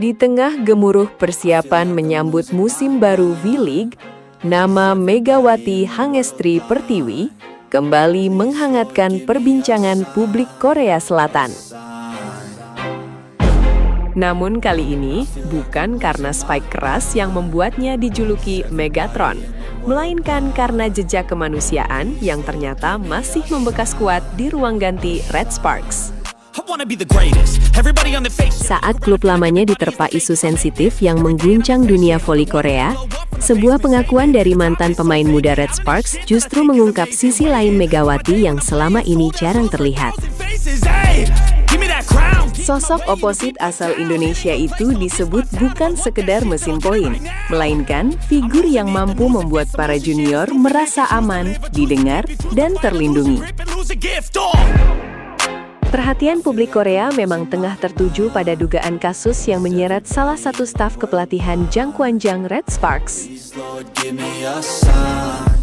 Di tengah gemuruh persiapan menyambut musim baru V-League, nama Megawati Hangestri Pertiwi kembali menghangatkan perbincangan publik Korea Selatan. Namun kali ini bukan karena spike keras yang membuatnya dijuluki Megatron, melainkan karena jejak kemanusiaan yang ternyata masih membekas kuat di ruang ganti Red Sparks. Saat klub lamanya diterpa isu sensitif yang mengguncang dunia voli Korea, sebuah pengakuan dari mantan pemain muda Red Sparks justru mengungkap sisi lain Megawati yang selama ini jarang terlihat. Sosok oposit asal Indonesia itu disebut bukan sekedar mesin poin, melainkan figur yang mampu membuat para junior merasa aman, didengar, dan terlindungi. Perhatian publik Korea memang tengah tertuju pada dugaan kasus yang menyeret salah satu staf kepelatihan Jangkwanjang Red Sparks.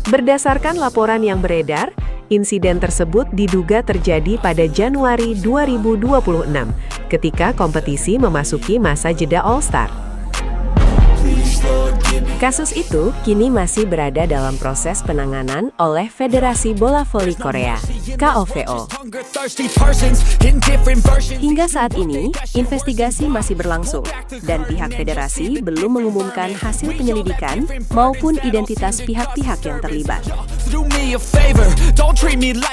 Berdasarkan laporan yang beredar, insiden tersebut diduga terjadi pada Januari 2026, ketika kompetisi memasuki masa jeda All-Star. Kasus itu kini masih berada dalam proses penanganan oleh Federasi Bola Voli Korea, KOVO. Hingga saat ini, investigasi masih berlangsung, dan pihak federasi belum mengumumkan hasil penyelidikan maupun identitas pihak-pihak yang terlibat.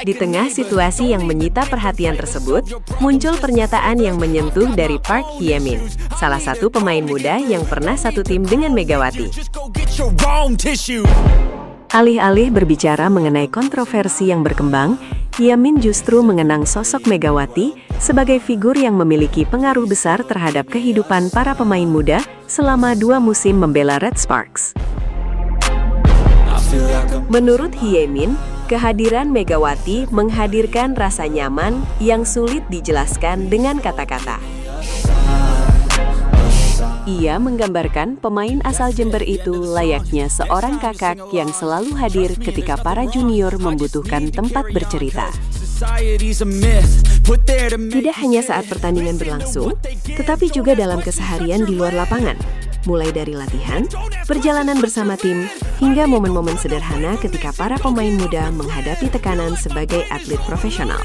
Di tengah situasi yang menyita perhatian tersebut, muncul pernyataan yang menyentuh dari Park Hye-min, salah satu pemain muda yang pernah satu tim dengan Megawati. Alih-alih berbicara mengenai kontroversi yang berkembang, Hye-min justru mengenang sosok Megawati sebagai figur yang memiliki pengaruh besar terhadap kehidupan para pemain muda selama 2 musim membela Red Sparks. Menurut Hye-min, kehadiran Megawati menghadirkan rasa nyaman yang sulit dijelaskan dengan kata-kata. Ia menggambarkan pemain asal Jember itu layaknya seorang kakak yang selalu hadir ketika para junior membutuhkan tempat bercerita. Tidak hanya saat pertandingan berlangsung, tetapi juga dalam keseharian di luar lapangan, mulai dari latihan, perjalanan bersama tim, hingga momen-momen sederhana ketika para pemain muda menghadapi tekanan sebagai atlet profesional.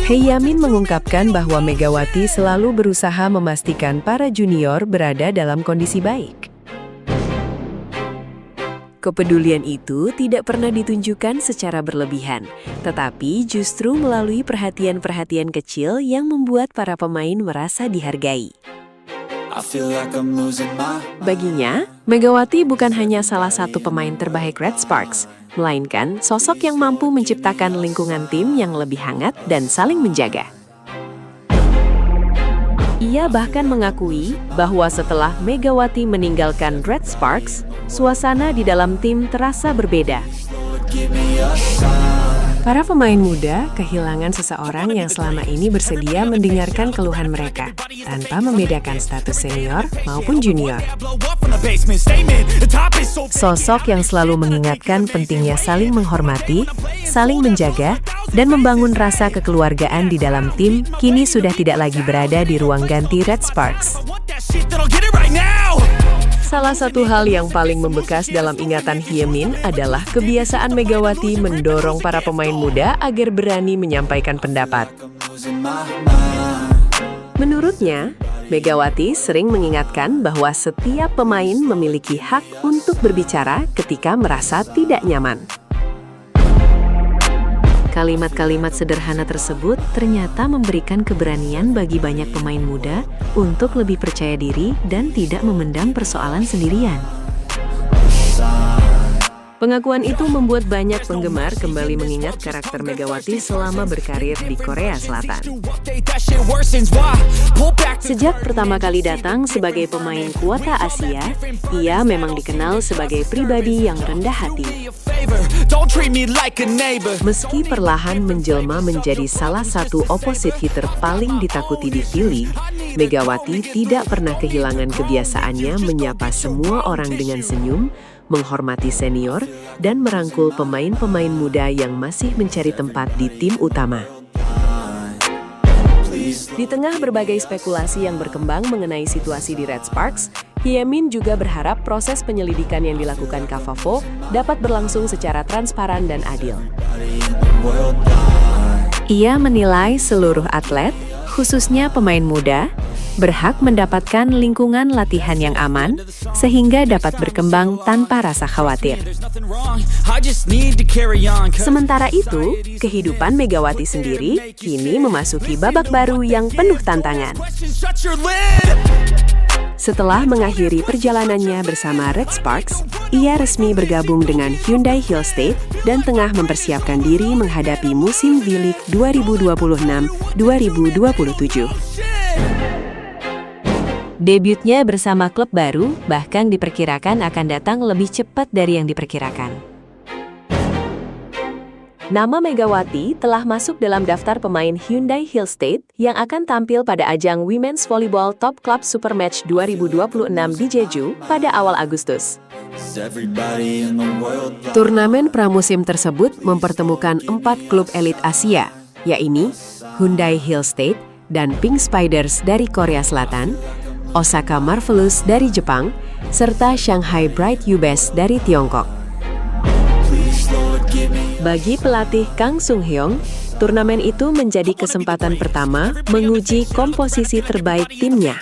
Hye-min mengungkapkan bahwa Megawati selalu berusaha memastikan para junior berada dalam kondisi baik. Kepedulian itu tidak pernah ditunjukkan secara berlebihan, tetapi justru melalui perhatian-perhatian kecil yang membuat para pemain merasa dihargai. Baginya, Megawati bukan hanya salah satu pemain terbaik Red Sparks, melainkan sosok yang mampu menciptakan lingkungan tim yang lebih hangat dan saling menjaga. Ia bahkan mengakui bahwa setelah Megawati meninggalkan Red Sparks, suasana di dalam tim terasa berbeda. Para pemain muda kehilangan seseorang yang selama ini bersedia mendengarkan keluhan mereka, tanpa membedakan status senior maupun junior. Sosok yang selalu mengingatkan pentingnya saling menghormati, saling menjaga, dan membangun rasa kekeluargaan di dalam tim, kini sudah tidak lagi berada di ruang ganti Red Sparks. Salah satu hal yang paling membekas dalam ingatan Hye-min adalah kebiasaan Megawati mendorong para pemain muda agar berani menyampaikan pendapat. Menurutnya, Megawati sering mengingatkan bahwa setiap pemain memiliki hak untuk berbicara ketika merasa tidak nyaman. Kalimat-kalimat sederhana tersebut ternyata memberikan keberanian bagi banyak pemain muda untuk lebih percaya diri dan tidak memendam persoalan sendirian. Pengakuan itu membuat banyak penggemar kembali mengingat karakter Megawati selama berkarir di Korea Selatan. Sejak pertama kali datang sebagai pemain kuota Asia, ia memang dikenal sebagai pribadi yang rendah hati. Meski perlahan menjelma menjadi salah satu opposite hitter paling ditakuti di V-League, Megawati tidak pernah kehilangan kebiasaannya menyapa semua orang dengan senyum, menghormati senior, dan merangkul pemain-pemain muda yang masih mencari tempat di tim utama. Di tengah berbagai spekulasi yang berkembang mengenai situasi di Red Sparks, Hyemin juga berharap proses penyelidikan yang dilakukan Kavafo dapat berlangsung secara transparan dan adil. Ia menilai seluruh atlet, khususnya pemain muda, berhak mendapatkan lingkungan latihan yang aman, sehingga dapat berkembang tanpa rasa khawatir. Sementara itu, kehidupan Megawati sendiri kini memasuki babak baru yang penuh tantangan. Setelah mengakhiri perjalanannya bersama Red Sparks, ia resmi bergabung dengan Hyundai Hill State dan tengah mempersiapkan diri menghadapi musim V-League 2026-2027. Debutnya bersama klub baru bahkan diperkirakan akan datang lebih cepat dari yang diperkirakan. Nama Megawati telah masuk dalam daftar pemain Hyundai Hill State yang akan tampil pada ajang Women's Volleyball Top Club Supermatch 2026 di Jeju pada awal Agustus. Turnamen pramusim tersebut mempertemukan 4 klub elit Asia, yaitu Hyundai Hill State dan Pink Spiders dari Korea Selatan, Osaka Marvelous dari Jepang, serta Shanghai Bright U-Best dari Tiongkok. Bagi pelatih Kang Sung-hyung, turnamen itu menjadi kesempatan pertama menguji komposisi terbaik timnya.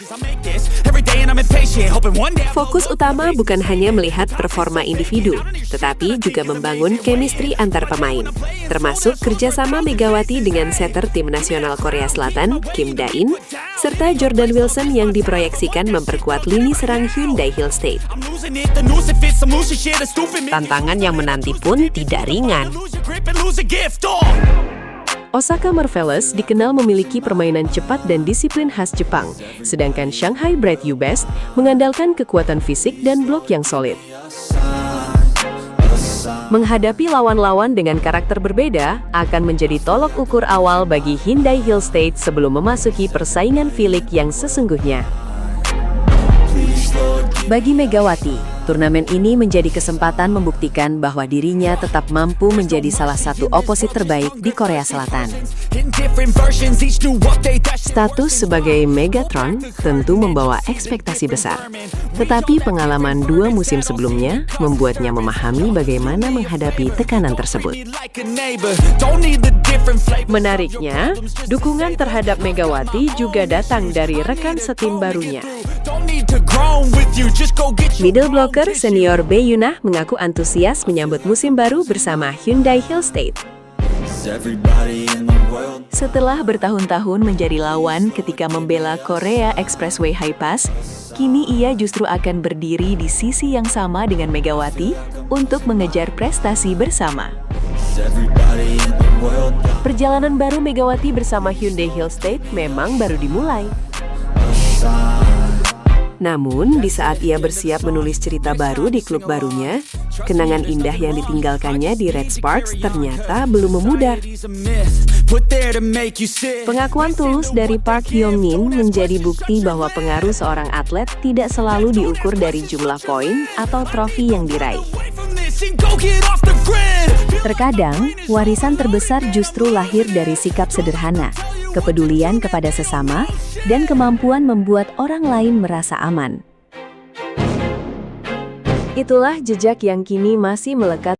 Fokus utama bukan hanya melihat performa individu, tetapi juga membangun chemistry antar pemain, termasuk kerjasama Megawati dengan setter tim nasional Korea Selatan, Kim Da-in, serta Jordan Wilson yang diproyeksikan memperkuat lini serang Hyundai Hill State. Tantangan yang menanti pun tidak ringan. Osaka Marvelous dikenal memiliki permainan cepat dan disiplin khas Jepang, sedangkan Shanghai Bright U-Best mengandalkan kekuatan fisik dan blok yang solid. Menghadapi lawan-lawan dengan karakter berbeda akan menjadi tolok ukur awal bagi Hyundai Hill State sebelum memasuki persaingan V-League yang sesungguhnya. Bagi Megawati, turnamen ini menjadi kesempatan membuktikan bahwa dirinya tetap mampu menjadi salah satu oposit terbaik di Korea Selatan. Status sebagai Megatron tentu membawa ekspektasi besar. Tetapi pengalaman 2 musim sebelumnya membuatnya memahami bagaimana menghadapi tekanan tersebut. Menariknya, dukungan terhadap Megawati juga datang dari rekan setim barunya. Middle blocker senior Bae Yunah mengaku antusias menyambut musim baru bersama Hyundai Hill State. Setelah bertahun-tahun menjadi lawan ketika membela Korea Expressway High Pass, kini ia justru akan berdiri di sisi yang sama dengan Megawati untuk mengejar prestasi bersama. Perjalanan baru Megawati bersama Hyundai Hill State memang baru dimulai. Namun, di saat ia bersiap menulis cerita baru di klub barunya, kenangan indah yang ditinggalkannya di Red Sparks ternyata belum memudar. Pengakuan tulus dari Park Hyung-min menjadi bukti bahwa pengaruh seorang atlet tidak selalu diukur dari jumlah poin atau trofi yang diraih. Terkadang, warisan terbesar justru lahir dari sikap sederhana, kepedulian kepada sesama, dan kemampuan membuat orang lain merasa aman. Itulah jejak yang kini masih melekat